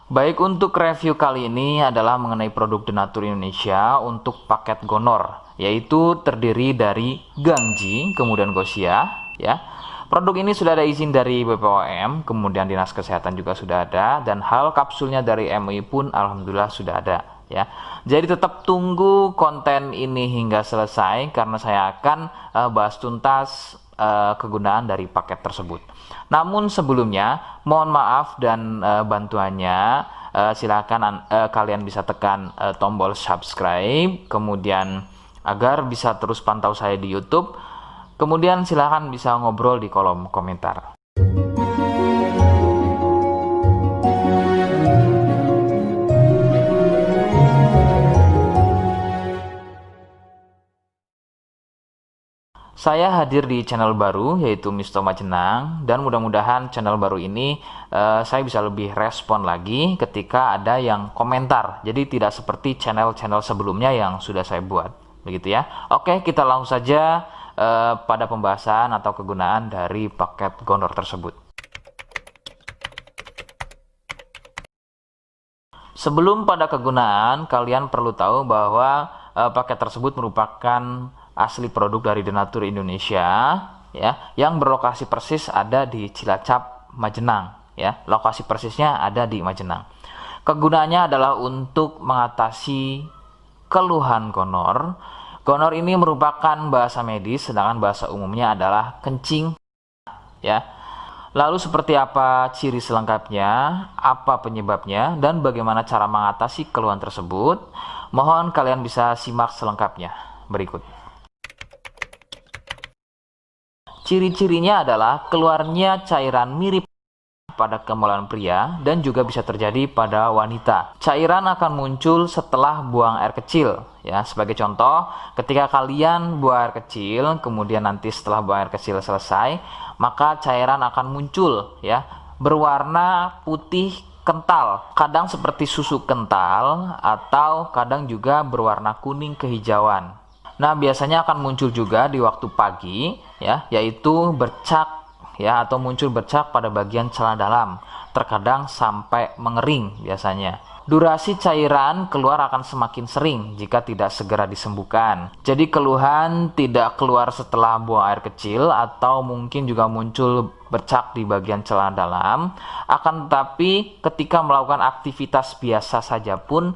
Baik, untuk review kali ini adalah mengenai produk Denatur Indonesia untuk paket Gonor, yaitu terdiri dari Gangji, kemudian Gosia, ya. Produk ini sudah ada izin dari BPOM, kemudian Dinas Kesehatan juga sudah ada, dan hal kapsulnya dari MUI pun alhamdulillah sudah ada, ya. Jadi tetap tunggu konten ini hingga selesai karena saya akan bahas tuntas kegunaan dari paket tersebut. Namun sebelumnya mohon maaf dan bantuannya, silakan kalian bisa tekan tombol subscribe, kemudian agar bisa terus pantau saya di YouTube. Kemudian silakan bisa ngobrol di kolom komentar. Saya hadir di channel baru yaitu Misto Majenang, dan mudah-mudahan channel baru ini saya bisa lebih respon lagi ketika ada yang komentar. Jadi tidak seperti channel-channel sebelumnya yang sudah saya buat, begitu ya. Oke, kita langsung saja pada pembahasan atau kegunaan dari paket Gonor tersebut. Sebelum pada kegunaan, kalian perlu tahu bahwa paket tersebut merupakan asli produk dari Denatur Indonesia, ya, yang berlokasi persis ada di Cilacap, Majenang, ya. Lokasi persisnya ada di Majenang. Kegunaannya adalah untuk mengatasi keluhan gonor. Gonor ini merupakan bahasa medis, sedangkan bahasa umumnya adalah kencing, ya. Lalu seperti apa ciri selengkapnya, apa penyebabnya, dan bagaimana cara mengatasi keluhan tersebut? Mohon kalian bisa simak selengkapnya berikut. Ciri-cirinya adalah keluarnya cairan mirip pada kemaluan pria dan juga bisa terjadi pada wanita. Cairan akan muncul setelah buang air kecil, ya. Sebagai contoh, ketika kalian buang air kecil, kemudian nanti setelah buang air kecil selesai, maka cairan akan muncul, ya, berwarna putih kental, kadang seperti susu kental atau kadang juga berwarna kuning kehijauan. Nah, biasanya akan muncul juga di waktu pagi, ya, yaitu bercak, ya, atau muncul bercak pada bagian celana dalam, terkadang sampai mengering biasanya. Durasi cairan keluar akan semakin sering jika tidak segera disembuhkan. Jadi keluhan tidak keluar setelah buang air kecil atau mungkin juga muncul bercak di bagian celana dalam, akan tetapi ketika melakukan aktivitas biasa saja pun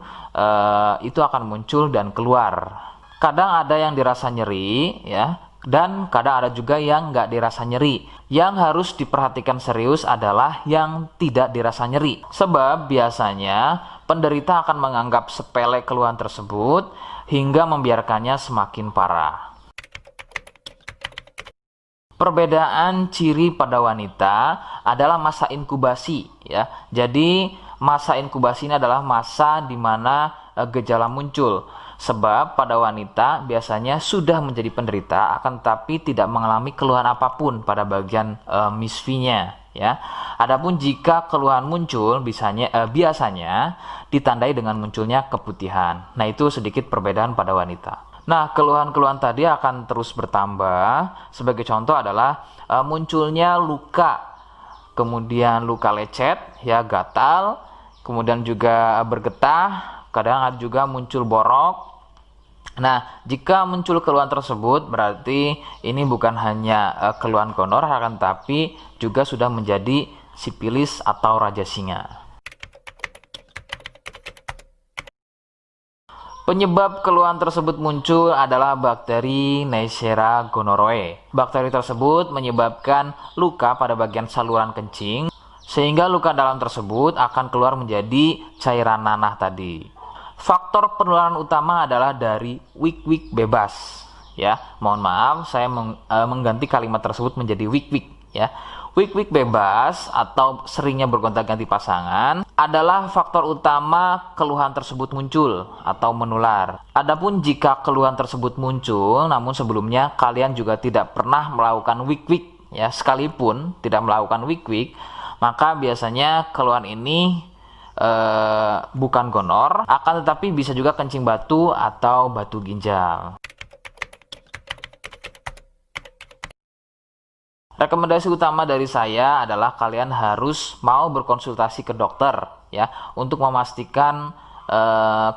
itu akan muncul dan keluar. Kadang ada yang dirasa nyeri, ya, dan kadang ada juga yang nggak dirasa nyeri. Yang harus diperhatikan serius adalah yang tidak dirasa nyeri, sebab biasanya penderita akan menganggap sepele keluhan tersebut hingga membiarkannya semakin parah. Perbedaan ciri pada wanita adalah masa inkubasi, ya. Jadi masa inkubasi ini adalah masa di mana gejala muncul. Sebab pada wanita biasanya sudah menjadi penderita akan tetapi tidak mengalami keluhan apapun pada bagian misfinya, ya. Adapun jika keluhan muncul biasanya ditandai dengan munculnya keputihan. Nah, itu sedikit perbedaan pada wanita. Nah, keluhan-keluhan tadi akan terus bertambah. Sebagai contoh adalah munculnya luka, kemudian luka lecet, ya, gatal, kemudian juga bergetah, kadang ada juga muncul borok. Nah, jika muncul keluhan tersebut berarti ini bukan hanya keluhan gonor, akan tapi juga sudah menjadi sipilis atau raja singa. Penyebab keluhan tersebut muncul adalah bakteri Neisseria gonorrhoeae. Bakteri tersebut menyebabkan luka pada bagian saluran kencing, sehingga luka dalam tersebut akan keluar menjadi cairan nanah tadi. Faktor penularan utama adalah dari wik-wik bebas, ya. Mohon maaf, saya mengganti kalimat tersebut menjadi wik-wik, ya. Wik-wik bebas atau seringnya bergonta-ganti pasangan adalah faktor utama keluhan tersebut muncul atau menular. Adapun jika keluhan tersebut muncul namun sebelumnya kalian juga tidak pernah melakukan wik-wik, ya, sekalipun tidak melakukan wik-wik, maka biasanya keluhan ini bukan gonor, akan tetapi bisa juga kencing batu atau batu ginjal. Rekomendasi utama dari saya adalah kalian harus mau berkonsultasi ke dokter, ya untuk memastikan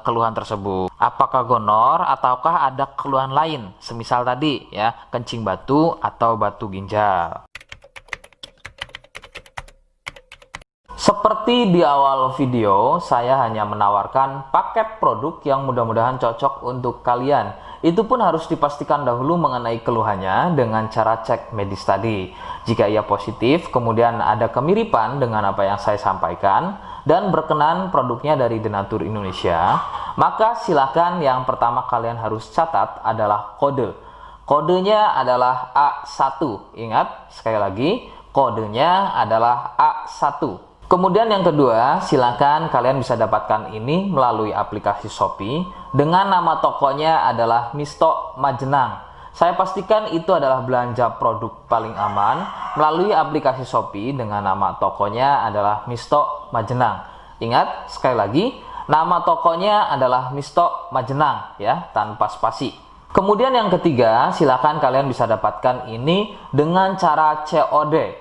keluhan tersebut. Apakah gonor ataukah ada keluhan lain, semisal tadi ya kencing batu atau batu ginjal. Seperti di awal video, saya hanya menawarkan paket produk yang mudah-mudahan cocok untuk kalian. Itu pun harus dipastikan dahulu mengenai keluhannya dengan cara cek medis tadi. Jika ia positif, kemudian ada kemiripan dengan apa yang saya sampaikan, dan berkenan produknya dari Denatur Indonesia, maka silakan yang pertama kalian harus catat adalah kode. Kodenya adalah A1. Ingat, sekali lagi, kodenya adalah A1. Kemudian yang kedua, silakan kalian bisa dapatkan ini melalui aplikasi Shopee dengan nama tokonya adalah Misto Majenang. Saya pastikan itu adalah belanja produk paling aman melalui aplikasi Shopee dengan nama tokonya adalah Misto Majenang. Ingat, sekali lagi, nama tokonya adalah Misto Majenang ya, tanpa spasi. Kemudian yang ketiga, silakan kalian bisa dapatkan ini dengan cara COD.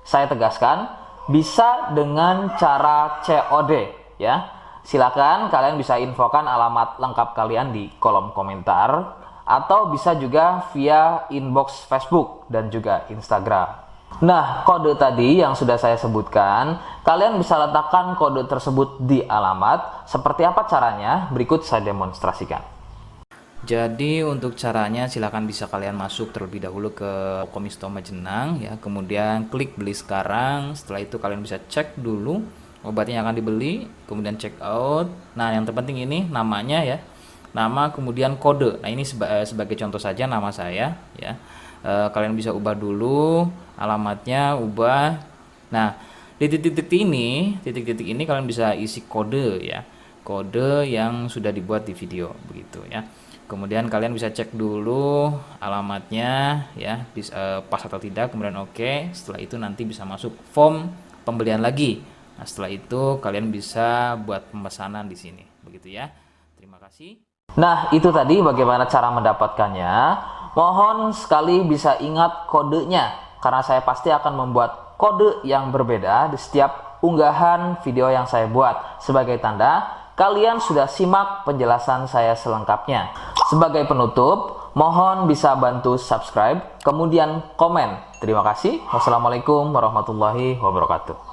Saya tegaskan, bisa dengan cara COD ya. Silakan kalian bisa infokan alamat lengkap kalian di kolom komentar atau bisa juga via inbox Facebook dan juga Instagram. Nah, kode tadi yang sudah saya sebutkan, kalian bisa letakkan kode tersebut di alamat. Seperti apa caranya? Berikut saya demonstrasikan. Jadi untuk caranya silakan bisa kalian masuk terlebih dahulu ke toko Misto Majenang ya, kemudian klik beli sekarang. Setelah itu kalian bisa cek dulu obatnya yang akan dibeli, kemudian check out. Nah, yang terpenting ini namanya ya, nama kemudian kode. Nah, ini sebagai contoh saja nama saya ya. Kalian bisa ubah dulu alamatnya, ubah. Nah, di titik-titik ini kalian bisa isi kode ya, kode yang sudah dibuat di video begitu ya. Kemudian kalian bisa cek dulu alamatnya ya, pas atau tidak, kemudian oke. Setelah itu nanti bisa masuk form pembelian lagi. Nah, setelah itu kalian bisa buat pemesanan di sini begitu ya. Terima kasih. Nah, itu tadi bagaimana cara mendapatkannya. Mohon sekali bisa ingat kodenya, karena saya pasti akan membuat kode yang berbeda di setiap unggahan video yang saya buat sebagai tanda kalian sudah simak penjelasan saya selengkapnya. Sebagai penutup, mohon bisa bantu subscribe, kemudian komen. Terima kasih. Wassalamualaikum warahmatullahi wabarakatuh.